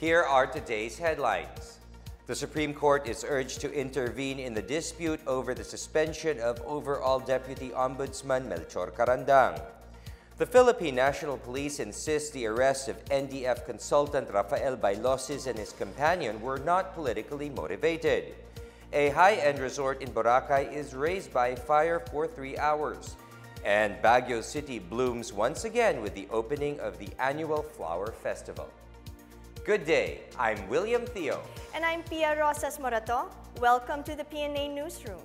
Here are today's headlines. The Supreme Court is urged to intervene in the dispute over the suspension of overall Deputy Ombudsman Melchor Carandang. The Philippine National Police insists the arrest of NDF consultant Rafael Bailosis and his companion were not politically motivated. A high-end resort in Boracay is razed by fire for 3 hours. And Baguio City blooms once again with the opening of the annual Flower Festival. Good day, I'm William Theo. And I'm Pia Rosas Morato. Welcome to the PNA Newsroom.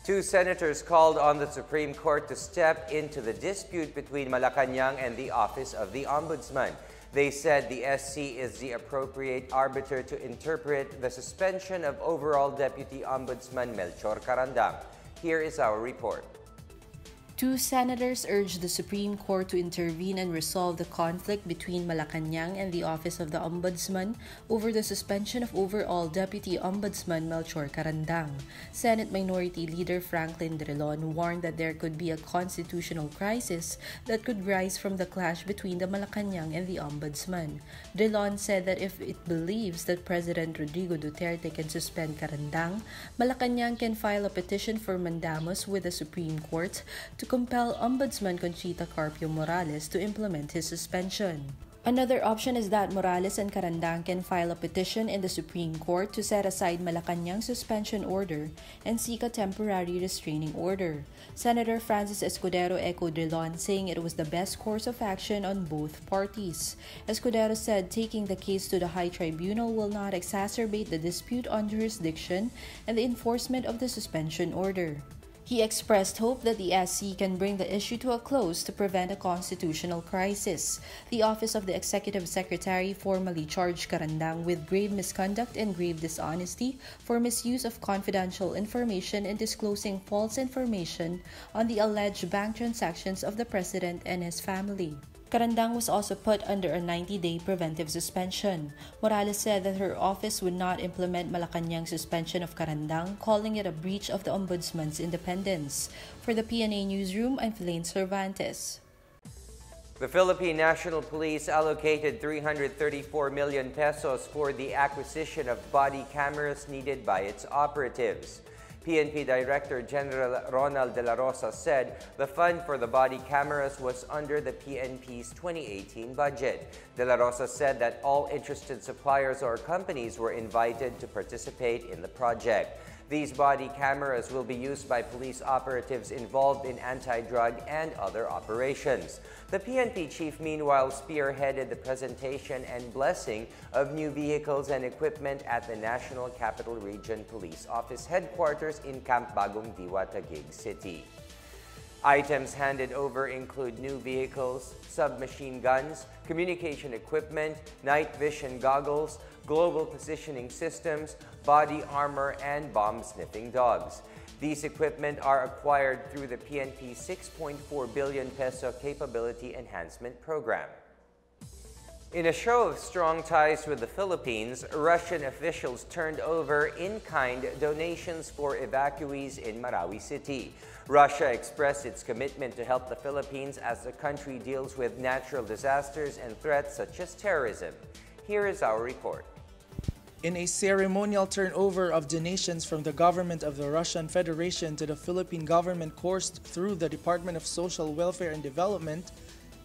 Two senators called on the Supreme Court to step into the dispute between Malacanang and the Office of the Ombudsman. They said the SC is the appropriate arbiter to interpret the suspension of overall Deputy Ombudsman Melchor Carandang. Here is our report. Two senators urged the Supreme Court to intervene and resolve the conflict between Malacanang and the Office of the Ombudsman over the suspension of overall Deputy Ombudsman Melchor Carandang. Senate Minority Leader Franklin Drilon warned that there could be a constitutional crisis that could rise from the clash between the Malacanang and the Ombudsman. Drilon said that if it believes that President Rodrigo Duterte can suspend Carandang, Malacanang can file a petition for mandamus with the Supreme Court to compel Ombudsman Conchita Carpio Morales to implement his suspension. Another option is that Morales and Carandang can file a petition in the Supreme Court to set aside Malacanang's suspension order and seek a temporary restraining order. Senator Francis Escudero echoed Drilon, saying it was the best course of action on both parties. Escudero said taking the case to the High Tribunal will not exacerbate the dispute on jurisdiction and the enforcement of the suspension order. He expressed hope that the SC can bring the issue to a close to prevent a constitutional crisis. The Office of the Executive Secretary formally charged Carandang with grave misconduct and grave dishonesty for misuse of confidential information and disclosing false information on the alleged bank transactions of the president and his family. Carandang was also put under a 90-day preventive suspension. Morales said that her office would not implement Malacanang's suspension of Carandang, calling it a breach of the Ombudsman's independence. For the PNA Newsroom, I'm Philane Cervantes. The Philippine National Police allocated 334 million pesos for the acquisition of body cameras needed by its operatives. PNP Director General Ronald De La Rosa said the fund for the body cameras was under the PNP's 2018 budget. De La Rosa said that all interested suppliers or companies were invited to participate in the project. These body cameras will be used by police operatives involved in anti-drug and other operations. The PNP chief, meanwhile, spearheaded the presentation and blessing of new vehicles and equipment at the National Capital Region Police Office headquarters in Camp Bagong Diwa, Taguig City. Items handed over include new vehicles, submachine guns, communication equipment, night vision goggles, global positioning systems, body armor, and bomb-sniffing dogs. These equipment are acquired through the PNP 6.4 billion peso Capability Enhancement Program. In a show of strong ties with the Philippines, Russian officials turned over in-kind donations for evacuees in Marawi City. Russia expressed its commitment to help the Philippines as the country deals with natural disasters and threats such as terrorism. Here is our report. In a ceremonial turnover of donations from the government of the Russian Federation to the Philippine government coursed through the Department of Social Welfare and Development,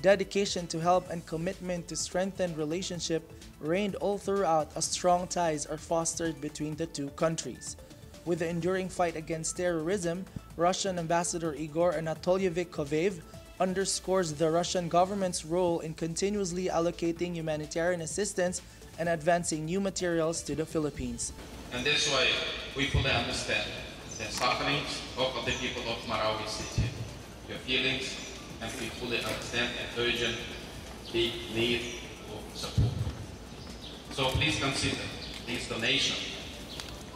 dedication to help and commitment to strengthen relationship reigned all throughout as strong ties are fostered between the two countries. With the enduring fight against terrorism, Russian Ambassador Igor Anatolyevich Kovev underscores the Russian government's role in continuously allocating humanitarian assistance and advancing new materials to the Philippines. And that's why we fully understand the sufferings of the people of Marawi City, your feelings, and we fully understand the urgent big need of support. So please consider this donation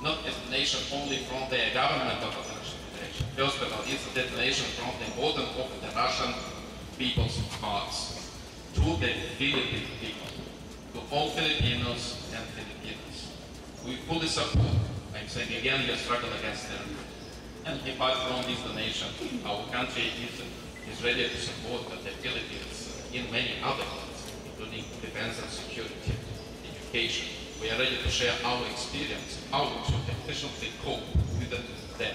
not a donation only from the government of the Russian Federation. First of all, it's a donation from the bottom of the Russian people's hearts to the Philippine people, to all Filipinos and Filipinas. We fully support, I'm saying again, your struggle against terrorism. And apart from this donation, our country is ready to support the Philippines in many other fields, including defense and security, education. We are ready to share our experience, how to efficiently cope with the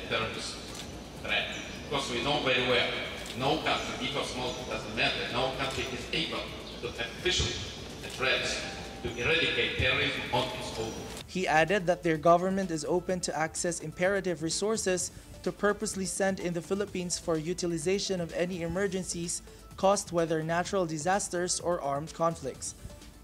terrorist threat. Because we know very well, no country, big or small, it doesn't matter, no country is able to efficiently address, to eradicate terrorism on its own. He added that their government is open to access imperative resources to purposely send in the Philippines for utilization of any emergencies caused whether natural disasters or armed conflicts.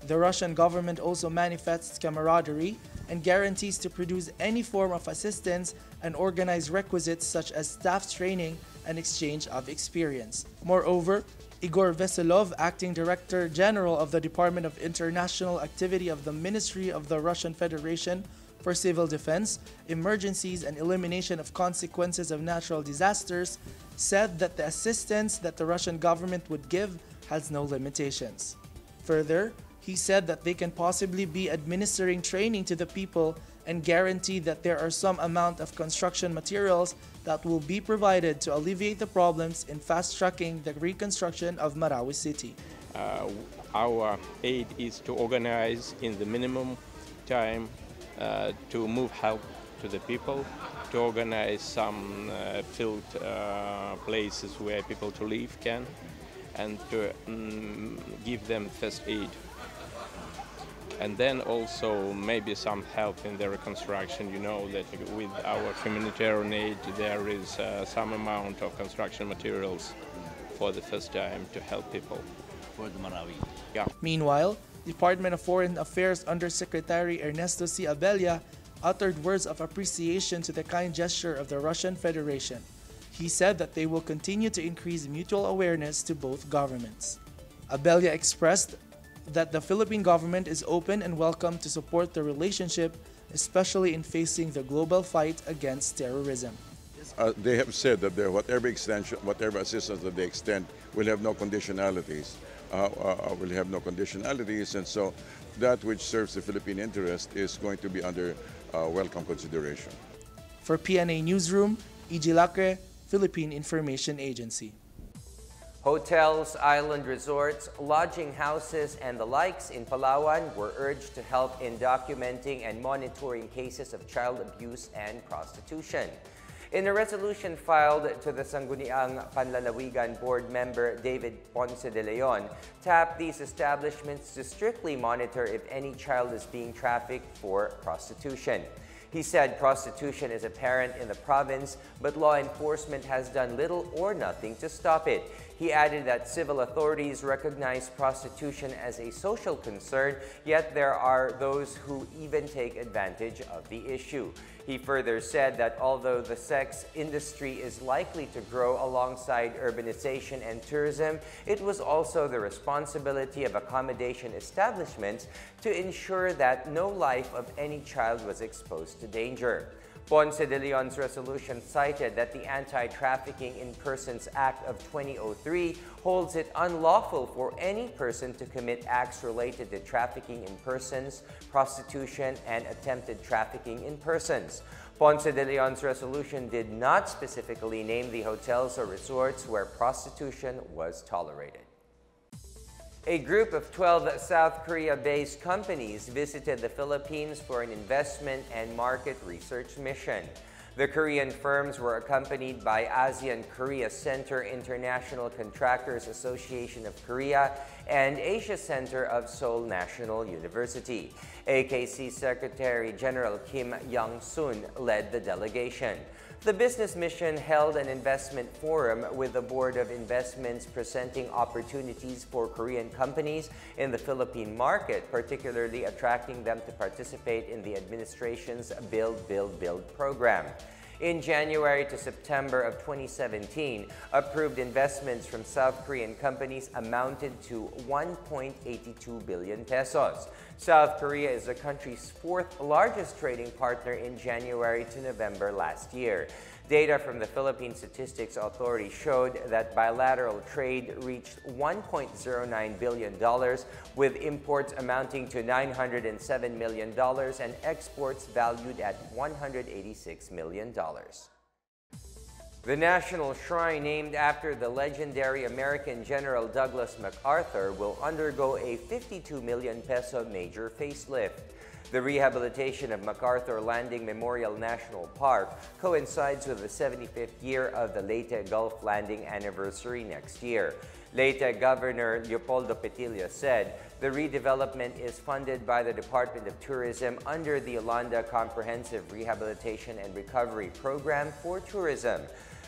The Russian government also manifests camaraderie and guarantees to produce any form of assistance and organize requisites such as staff training and exchange of experience. Moreover, Igor Veselov, Acting Director General of the Department of International Activity of the Ministry of the Russian Federation for Civil Defense, Emergencies and Elimination of Consequences of Natural Disasters, said that the assistance that the Russian government would give has no limitations. Further, he said that they can possibly be administering training to the people and guarantee that there are some amount of construction materials that will be provided to alleviate the problems in fast-tracking the reconstruction of Marawi City. Our aid is to organize in the minimum time to move help to the people, to organize some filled places where people to live can, and to give them first aid. And then also maybe some help in the reconstruction. You know that with our humanitarian aid there is some amount of construction materials for the first time to help people. For the Marawi. Yeah. Meanwhile, Department of Foreign Affairs Undersecretary Ernesto C. Abella uttered words of appreciation to the kind gesture of the Russian Federation. He said that they will continue to increase mutual awareness to both governments. Abella expressed that the Philippine government is open and welcome to support the relationship, especially in facing the global fight against terrorism. They have said that whatever assistance that they extend will have no conditionalities. And so that which serves the Philippine interest is going to be under welcome consideration. For PNA Newsroom, E.G. Lacre, Philippine Information Agency. Hotels, island resorts, lodging houses, and the likes in Palawan were urged to help in documenting and monitoring cases of child abuse and prostitution. In a resolution filed to the Sangguniang Panlalawigan Board member David Ponce de Leon, tapped these establishments to strictly monitor if any child is being trafficked for prostitution. He said prostitution is apparent in the province, but law enforcement has done little or nothing to stop it. He added that civil authorities recognize prostitution as a social concern, yet there are those who even take advantage of the issue. He further said that although the sex industry is likely to grow alongside urbanization and tourism, it was also the responsibility of accommodation establishments to ensure that no life of any child was exposed to danger. Ponce de Leon's resolution cited that the Anti-Trafficking in Persons Act of 2003 holds it unlawful for any person to commit acts related to trafficking in persons, prostitution, and attempted trafficking in persons. Ponce de Leon's resolution did not specifically name the hotels or resorts where prostitution was tolerated. A group of 12 South Korea-based companies visited the Philippines for an investment and market research mission. The Korean firms were accompanied by ASEAN Korea Center International Contractors Association of Korea and Asia Center of Seoul National University. AKC Secretary General Kim Young-sun led the delegation. The business mission held an investment forum with the Board of Investments presenting opportunities for Korean companies in the Philippine market, particularly attracting them to participate in the administration's Build, Build, Build program. In January to September of 2017, approved investments from South Korean companies amounted to 1.82 billion pesos. South Korea is the country's fourth largest trading partner in January to November last year. Data from the Philippine Statistics Authority showed that bilateral trade reached $1.09 billion, with imports amounting to $907 million and exports valued at $186 million. The National Shrine, named after the legendary American General Douglas MacArthur, will undergo a 52 million peso major facelift. The rehabilitation of MacArthur Landing Memorial National Park coincides with the 75th year of the Leyte Gulf Landing anniversary next year. Leyte Governor Leopoldo Petilla said the redevelopment is funded by the Department of Tourism under the Yolanda Comprehensive Rehabilitation and Recovery Program for Tourism.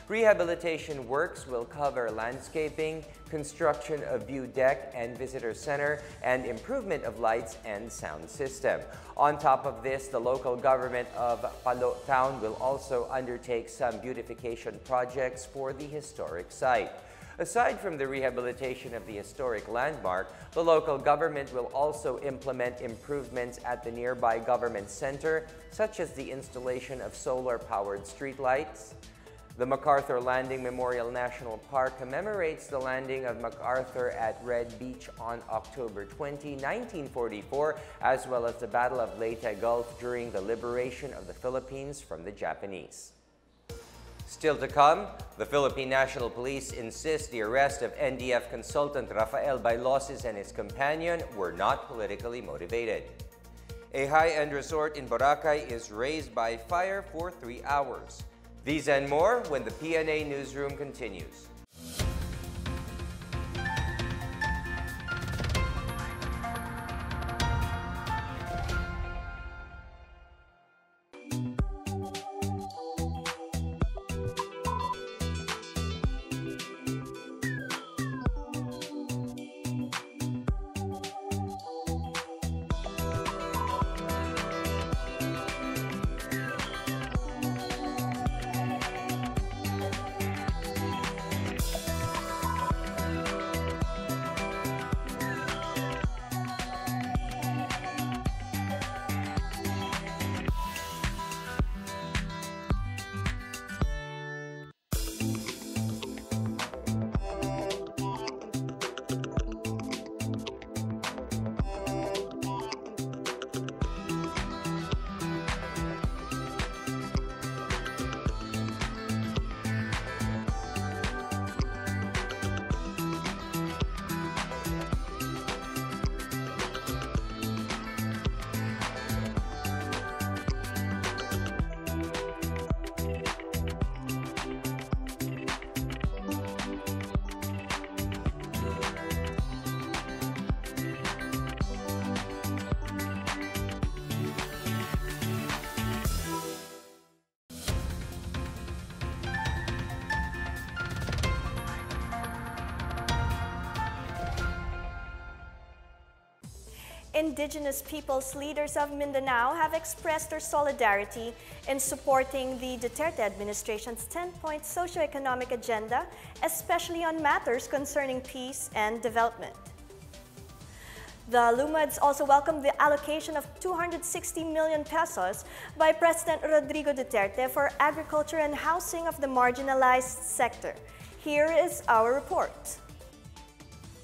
Rehabilitation works will cover landscaping, construction of view deck and visitor center, and improvement of lights and sound system. On top of this, the local government of Palawan will also undertake some beautification projects for the historic site. Aside from the rehabilitation of the historic landmark, the local government will also implement improvements at the nearby government center, such as the installation of solar-powered streetlights. The MacArthur Landing Memorial National Park commemorates the landing of MacArthur at Red Beach on October 20, 1944, as well as the Battle of Leyte Gulf during the liberation of the Philippines from the Japanese. Still to come, the Philippine National Police insists the arrest of NDF consultant Rafael Bailosis and his companion were not politically motivated. A high-end resort in Boracay is razed by fire for 3 hours. These and more when the PNA Newsroom continues. Indigenous peoples leaders of Mindanao have expressed their solidarity in supporting the Duterte administration's 10-point socio-economic agenda, especially on matters concerning peace and development. The Lumads also welcomed the allocation of 260 million pesos by President Rodrigo Duterte for agriculture and housing of the marginalized sector. Here is our report.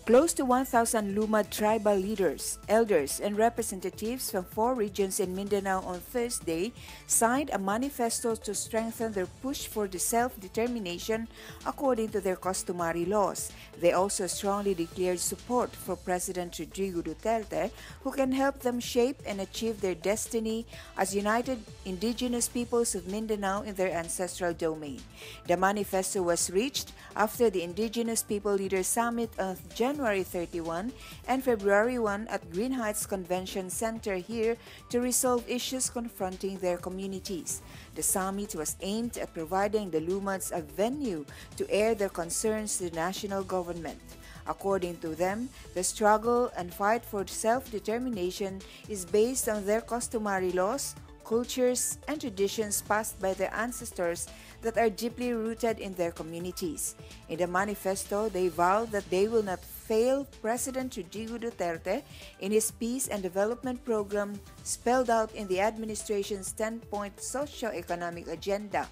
Close to 1,000 Lumad tribal leaders, elders, and representatives from 4 regions in Mindanao on Thursday signed a manifesto to strengthen their push for the self-determination according to their customary laws. They also strongly declared support for President Rodrigo Duterte, who can help them shape and achieve their destiny as united indigenous peoples of Mindanao in their ancestral domain. The manifesto was reached after the Indigenous People Leaders Summit on January 31 and February 1 at Green Heights Convention Center here to resolve issues confronting their communities. The summit was aimed at providing the Lumads a venue to air their concerns to the national government. According to them, the struggle and fight for self-determination is based on their customary laws, cultures, and traditions passed by their ancestors that are deeply rooted in their communities. In the manifesto, they vowed that they will not fail President Rodrigo Duterte in his peace and development program spelled out in the administration's 10-point socio-economic agenda.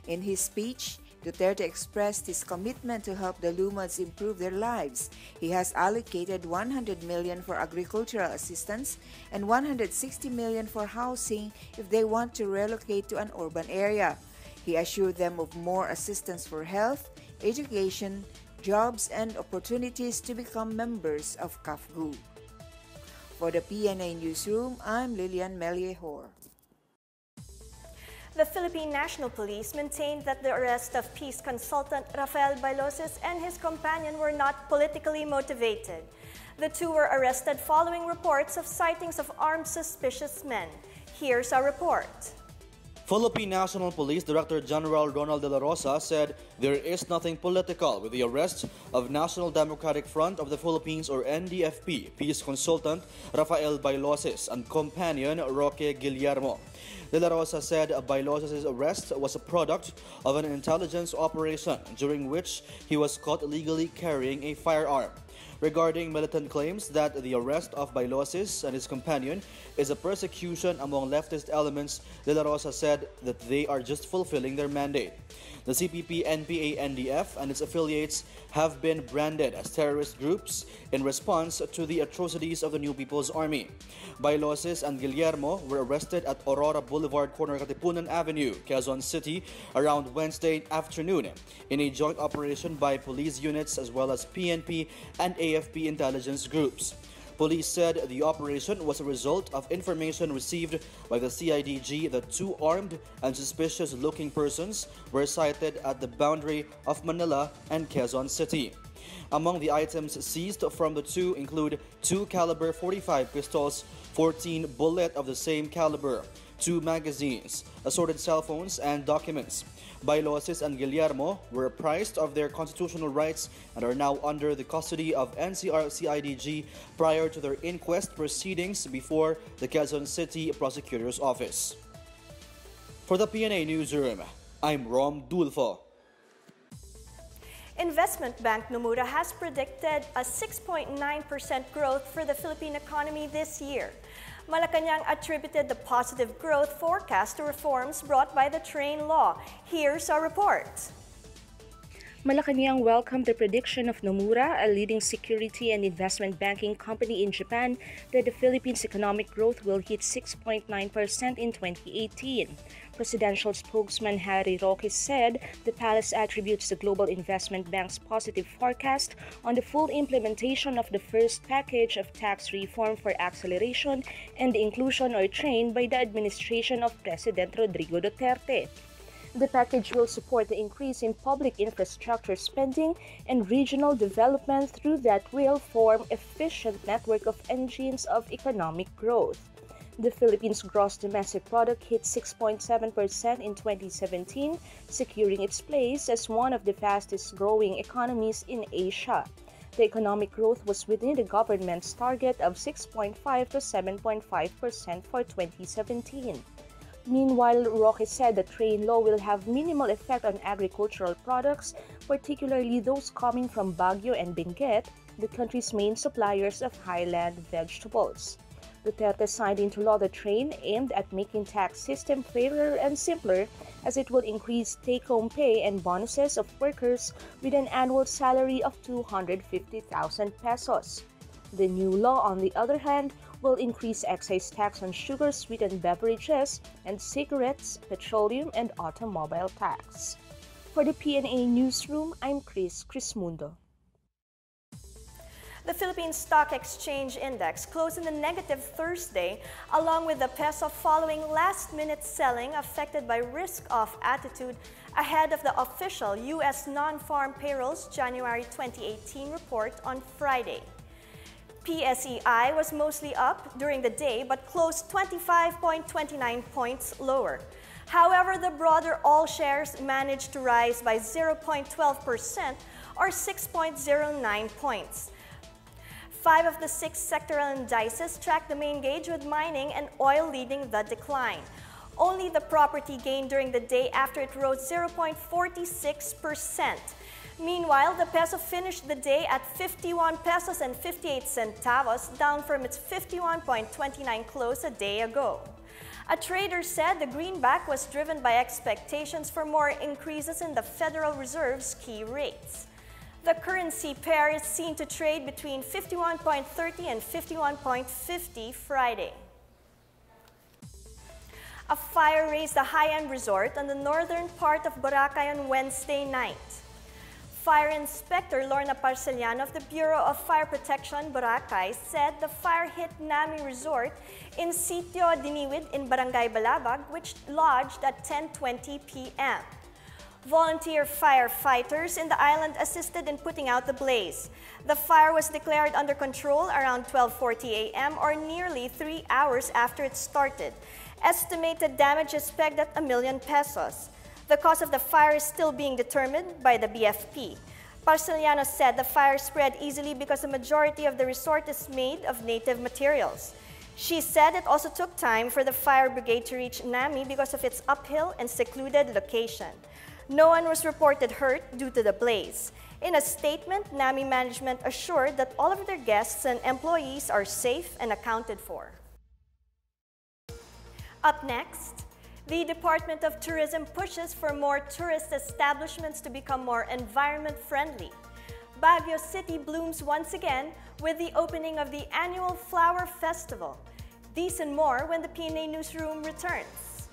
In his speech, Duterte expressed his commitment to help the Lumads improve their lives. He has allocated 100 million for agricultural assistance and 160 million for housing if they want to relocate to an urban area. He assured them of more assistance for health, education, jobs, and opportunities to become members of CAFGU. For the PNA Newsroom, I'm Lilian Meliehor. The Philippine National Police maintained that the arrest of peace consultant Rafael Bailoses and his companion were not politically motivated. The two were arrested following reports of sightings of armed suspicious men. Here's our report. Philippine National Police Director General Ronald de la Rosa said there is nothing political with the arrest of National Democratic Front of the Philippines or NDFP peace consultant Rafael Bailoses and companion Roque Guillermo. De la Rosa said Bailoses' arrest was a product of an intelligence operation during which he was caught illegally carrying a firearm. Regarding militant claims that the arrest of Bailoses and his companion is a persecution among leftist elements, De La Rosa said that they are just fulfilling their mandate. The CPP, NPA, NDF, and its affiliates have been branded as terrorist groups in response to the atrocities of the New People's Army. Bailoses and Guillermo were arrested at Aurora Boulevard corner Katipunan Avenue, Quezon City, around Wednesday afternoon in a joint operation by police units as well as PNP and AFP intelligence groups. Police said the operation was a result of information received by the CIDG that two armed and suspicious-looking persons were sighted at the boundary of Manila and Quezon City. Among the items seized from the two include 2 caliber .45 pistols, 14 bullets of the same caliber, 2 magazines, assorted cell phones, and documents. Bailoses and Guillermo were apprised of their constitutional rights and are now under the custody of NCR-CIDG prior to their inquest proceedings before the Quezon City Prosecutor's Office. For the PNA Newsroom, I'm Rom Dulfo. Investment Bank Nomura has predicted a 6.9% growth for the Philippine economy this year. Malacanang attributed the positive growth forecast to reforms brought by the train law. Here's our report. Malacanang welcomed the prediction of Nomura, a leading security and investment banking company in Japan, that the Philippines' economic growth will hit 6.9% in 2018. Presidential spokesman Harry Roque said the palace attributes the Global Investment Bank's positive forecast on the full implementation of the first package of tax reform for acceleration and inclusion or train by the administration of President Rodrigo Duterte. The package will support the increase in public infrastructure spending and regional development through that will form efficient network of engines of economic growth. The Philippines' gross domestic product hit 6.7% in 2017, securing its place as one of the fastest-growing economies in Asia. The economic growth was within the government's target of 6.5 to 7.5% for 2017. Meanwhile, Roque said the train law will have minimal effect on agricultural products, particularly those coming from Baguio and Benguet, the country's main suppliers of highland vegetables. Duterte signed into law the train aimed at making tax system fairer and simpler, as it will increase take-home pay and bonuses of workers with an annual salary of 250,000 pesos. The new law, on the other hand, will increase excise tax on sugar sweetened beverages and cigarettes, petroleum, and automobile tax. For the PNA Newsroom, I'm Chris Crismundo. The Philippine Stock Exchange Index closed in the negative Thursday, along with the peso following last-minute selling affected by risk-off attitude ahead of the official U.S. non-farm payrolls January 2018 report on Friday. PSEI was mostly up during the day but closed 25.29 points lower. However, the broader all shares managed to rise by 0.12% or 6.09 points. 5 of the 6 sectoral indices tracked the main gauge, with mining and oil leading the decline. Only the property gained during the day after it rose 0.46%. Meanwhile, the peso finished the day at 51 pesos and 58 centavos, down from its 51.29 close a day ago. A trader said the greenback was driven by expectations for more increases in the Federal Reserve's key rates. The currency pair is seen to trade between 51.30 and 51.50 Friday. A fire razed a high-end resort on the northern part of Boracay on Wednesday night. Fire Inspector Lorna Parceliano of the Bureau of Fire Protection, Boracay, said the fire hit Nami Resort in Sitio Diniwid in Barangay Balabag, which lodged at 10:20 p.m. Volunteer firefighters in the island assisted in putting out the blaze. The fire was declared under control around 12:40 a.m. or nearly 3 hours after it started. Estimated damage is pegged at ₱1 million. The cause of the fire is still being determined by the BFP. Parceliano said the fire spread easily because the majority of the resort is made of native materials. She said it also took time for the fire brigade to reach Nami because of its uphill and secluded location. No one was reported hurt due to the blaze. In a statement, Nami management assured that all of their guests and employees are safe and accounted for. Up next, the Department of Tourism pushes for more tourist establishments to become more environment-friendly. Baguio City blooms once again with the opening of the annual Flower Festival. These and more when the PNA Newsroom returns.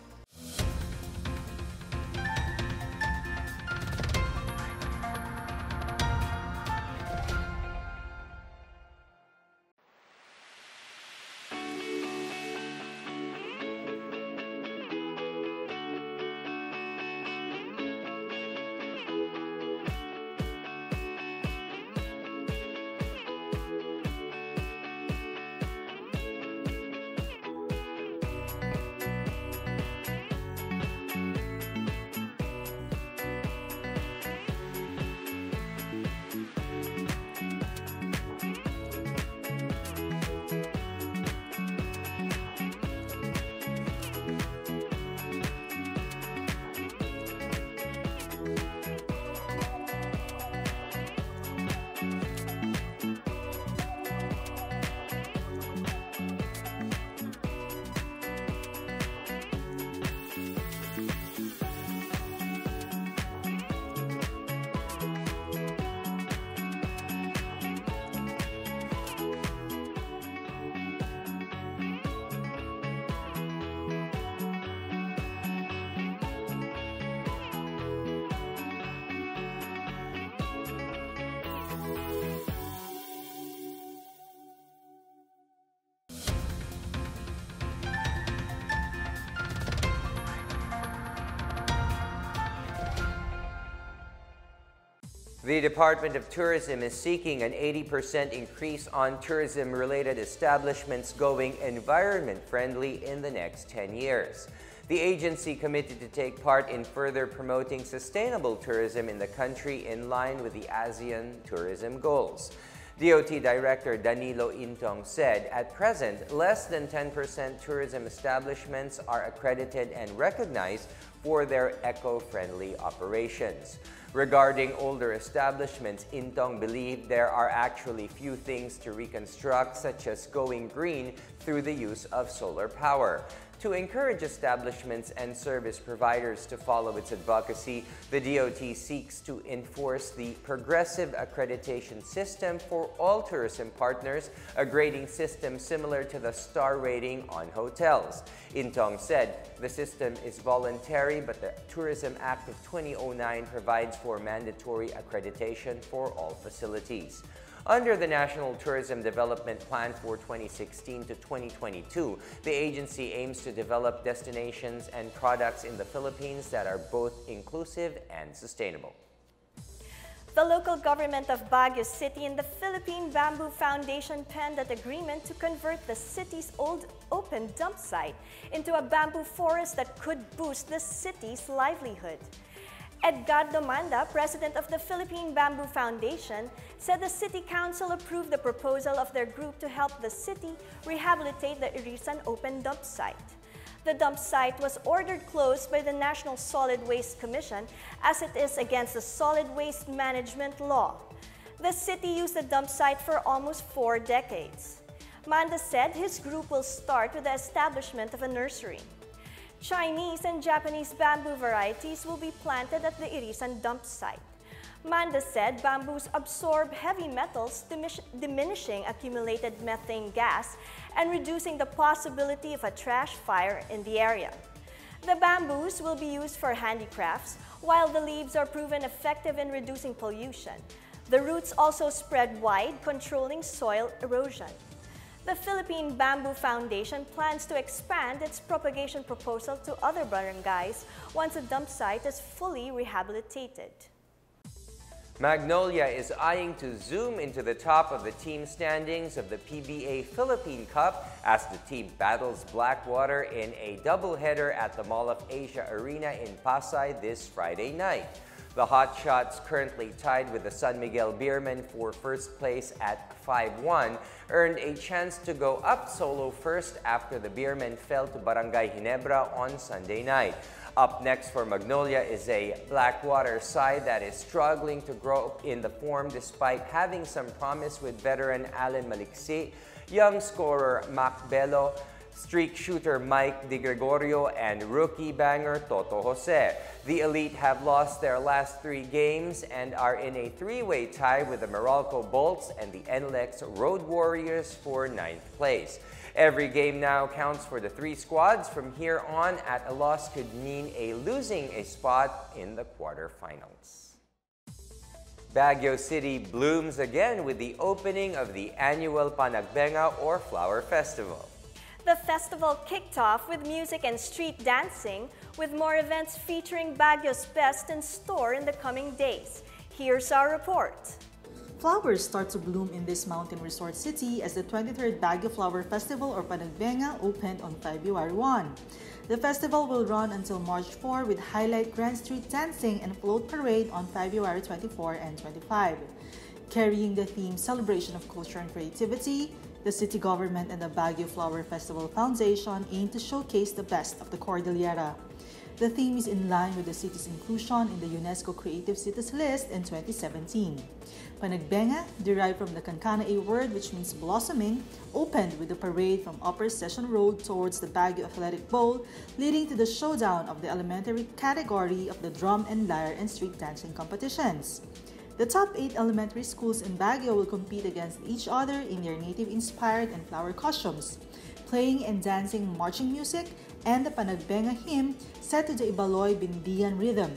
The Department of Tourism is seeking an 80% increase on tourism-related establishments going environment-friendly in the next 10 years. The agency committed to take part in further promoting sustainable tourism in the country in line with the ASEAN tourism goals. DOT Director Danilo Intong said, at present, less than 10% tourism establishments are accredited and recognized for their eco-friendly operations. Regarding older establishments, Intong believed there are actually few things to reconstruct, such as going green through the use of solar power. To encourage establishments and service providers to follow its advocacy, the DOT seeks to enforce the progressive accreditation system for all tourism partners, a grading system similar to the star rating on hotels. Intong said the system is voluntary, but the Tourism Act of 2009 provides for mandatory accreditation for all facilities. Under the National Tourism Development Plan for 2016 to 2022, the agency aims to develop destinations and products in the Philippines that are both inclusive and sustainable. The local government of Baguio City and the Philippine Bamboo Foundation penned an agreement to convert the city's old open dump site into a bamboo forest that could boost the city's livelihood. Edgardo Manda, president of the Philippine Bamboo Foundation, said the City Council approved the proposal of their group to help the city rehabilitate the Irisan open dump site. The dump site was ordered closed by the National Solid Waste Commission as it is against the Solid Waste Management Law. The city used the dump site for almost 4 decades. Manda said his group will start with the establishment of a nursery. Chinese and Japanese bamboo varieties will be planted at the Irisan dump site. Manda said bamboos absorb heavy metals, diminishing accumulated methane gas and reducing the possibility of a trash fire in the area. The bamboos will be used for handicrafts, while the leaves are proven effective in reducing pollution. The roots also spread wide, controlling soil erosion. The Philippine Bamboo Foundation plans to expand its propagation proposal to other barangays once the dump site is fully rehabilitated. Magnolia is eyeing to zoom into the top of the team standings of the PBA Philippine Cup as the team battles Blackwater in a doubleheader at the Mall of Asia Arena in Pasay this Friday night. The Hotshots, currently tied with the San Miguel Beermen for first place at 5-1, earned a chance to go up solo first after the Beermen fell to Barangay Ginebra on Sunday night. Up next for Magnolia is a Blackwater side that is struggling to grow in the form despite having some promise with veteran Allen Maliksi, young scorer Mac Bello, streak shooter Mike Di Gregorio, and rookie banger Toto Jose. The Elite have lost their last 3 games and are in a 3-way tie with the Meralco Bolts and the NLEX Road Warriors for 9th place. Every game now counts for the 3 squads. From here on, at a loss could mean losing a spot in the quarterfinals. Baguio City blooms again with the opening of the annual Panagbenga or Flower Festival. The festival kicked off with music and street dancing, with more events featuring Baguio's best in store in the coming days. Here's our report. Flowers start to bloom in this mountain resort city as the 23rd Baguio Flower Festival or Panagbenga opened on February 1. The festival will run until March 4 with highlight grand street dancing and float parade on February 24 and 25. Carrying the theme Celebration of Culture and Creativity, the city government and the Baguio Flower Festival Foundation aim to showcase the best of the Cordillera. The theme is in line with the city's inclusion in the UNESCO Creative Cities list in 2017. Panagbenga, derived from the Kankanaey word which means blossoming, opened with a parade from Upper Session Road towards the Baguio Athletic Bowl, leading to the showdown of the elementary category of the drum and lyre and street dancing competitions. The top 8 elementary schools in Baguio will compete against each other in their native-inspired and flower costumes, playing and dancing marching music and the Panagbenga hymn set to the Ibaloy Bindian rhythm.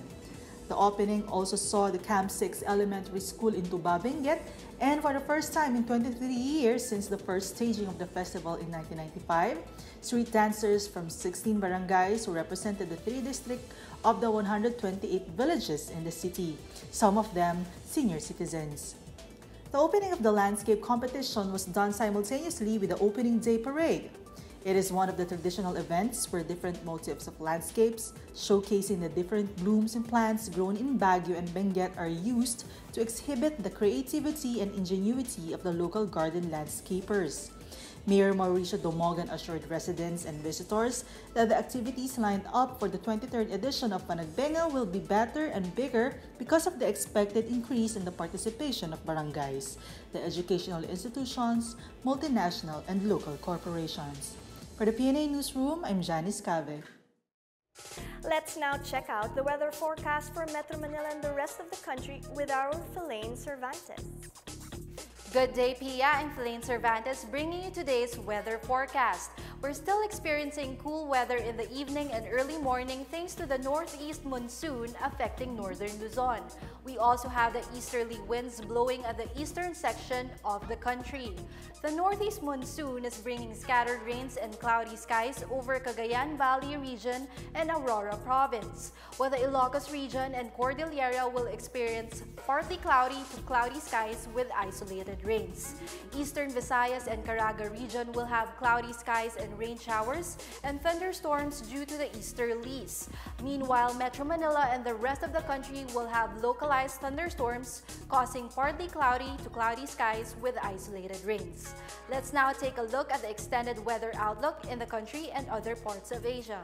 The opening also saw the Camp 6 Elementary School in Tuba, Benguet, and for the first time in 23 years since the first staging of the festival in 1995, street dancers from 16 barangays who represented the 3 districts of the 128 villages in the city, some of them senior citizens. The opening of the landscape competition was done simultaneously with the opening day parade. It is one of the traditional events where different motifs of landscapes, showcasing the different blooms and plants grown in Baguio and Benguet, are used to exhibit the creativity and ingenuity of the local garden landscapers. Mayor Mauricio Domogan assured residents and visitors that the activities lined up for the 23rd edition of Panagbenga will be better and bigger because of the expected increase in the participation of barangays, the educational institutions, multinational and local corporations. For the PNA Newsroom, I'm Janice Cave. Let's now check out the weather forecast for Metro Manila and the rest of the country with our Philaine Cervantes. Good day, Pia and Philaine Cervantes bringing you today's weather forecast. We're still experiencing cool weather in the evening and early morning thanks to the northeast monsoon affecting northern Luzon. We also have the easterly winds blowing at the eastern section of the country. The northeast monsoon is bringing scattered rains and cloudy skies over Cagayan Valley region and Aurora province, while the Ilocos region and Cordillera will experience partly cloudy to cloudy skies with isolated rains. Eastern Visayas and Caraga region will have cloudy skies and rain showers and thunderstorms due to the easterlies. Meanwhile, Metro Manila and the rest of the country will have localized thunderstorms causing partly cloudy to cloudy skies with isolated rains. Let's now take a look at the extended weather outlook in the country and other parts of Asia.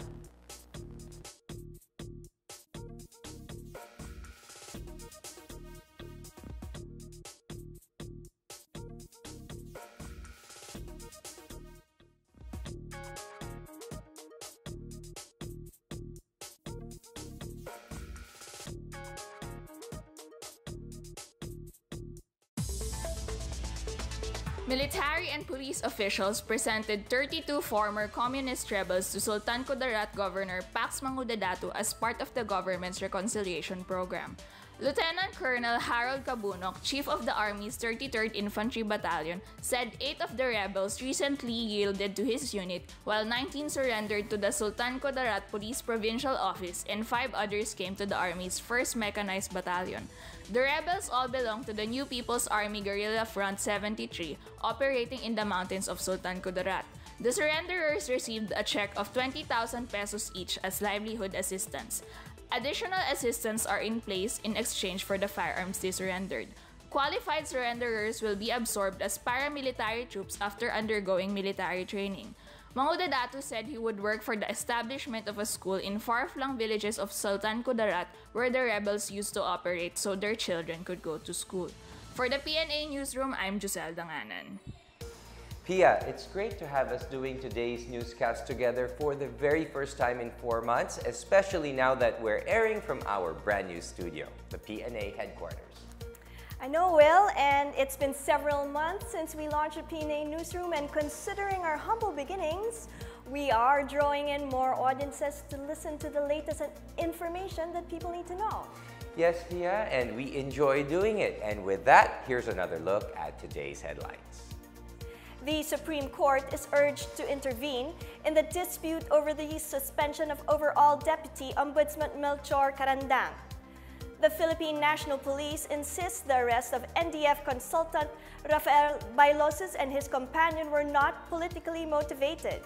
Military and police officials presented 32 former communist rebels to Sultan Kudarat Governor Pax Mangudadatu as part of the government's reconciliation program. Lieutenant Colonel Harold Kabunok, Chief of the Army's 33rd Infantry Battalion, said 8 of the rebels recently yielded to his unit, while 19 surrendered to the Sultan Kudarat Police Provincial Office and 5 others came to the Army's 1st Mechanized Battalion. The rebels all belong to the New People's Army Guerrilla Front 73, operating in the mountains of Sultan Kudarat. The surrenderers received a check of 20,000 pesos each as livelihood assistance. Additional assistance are in place in exchange for the firearms they surrendered. Qualified surrenderers will be absorbed as paramilitary troops after undergoing military training. Mangudadatu said he would work for the establishment of a school in far-flung villages of Sultan Kudarat where the rebels used to operate so their children could go to school. For the PNA Newsroom, I'm Giselle Danganan. Pia, it's great to have us doing today's newscast together for the very first time in 4 months, especially now that we're airing from our brand new studio, the PNA headquarters. I know, Will, and it's been several months since we launched the PNA Newsroom, and considering our humble beginnings, we are drawing in more audiences to listen to the latest information that people need to know. Yes, Pia, and we enjoy doing it. And with that, here's another look at today's headlines. The Supreme Court is urged to intervene in the dispute over the suspension of overall Deputy Ombudsman Melchor Carandang. The Philippine National Police insists the arrest of NDF consultant Rafael Bailosos and his companion were not politically motivated.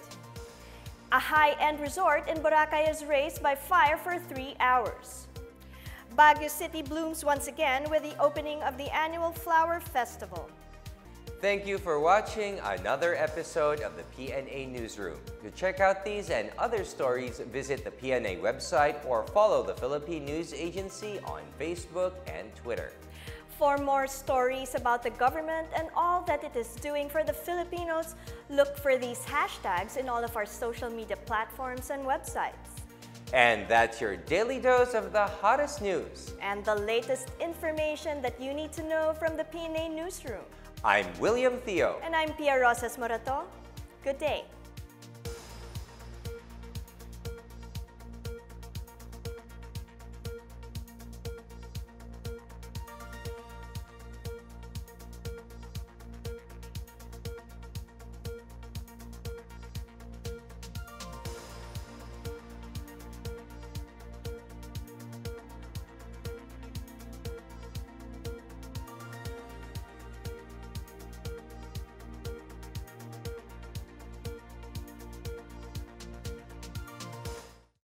A high-end resort in Boracay is razed by fire for 3 hours. Baguio City blooms once again with the opening of the annual Flower Festival. Thank you for watching another episode of the PNA Newsroom. To check out these and other stories, visit the PNA website or follow the Philippine News Agency on Facebook and Twitter. For more stories about the government and all that it is doing for the Filipinos, look for these hashtags in all of our social media platforms and websites. And that's your daily dose of the hottest news and the latest information that you need to know from the PNA Newsroom. I'm William Theo. And I'm Pia Rosas Morato. Good day.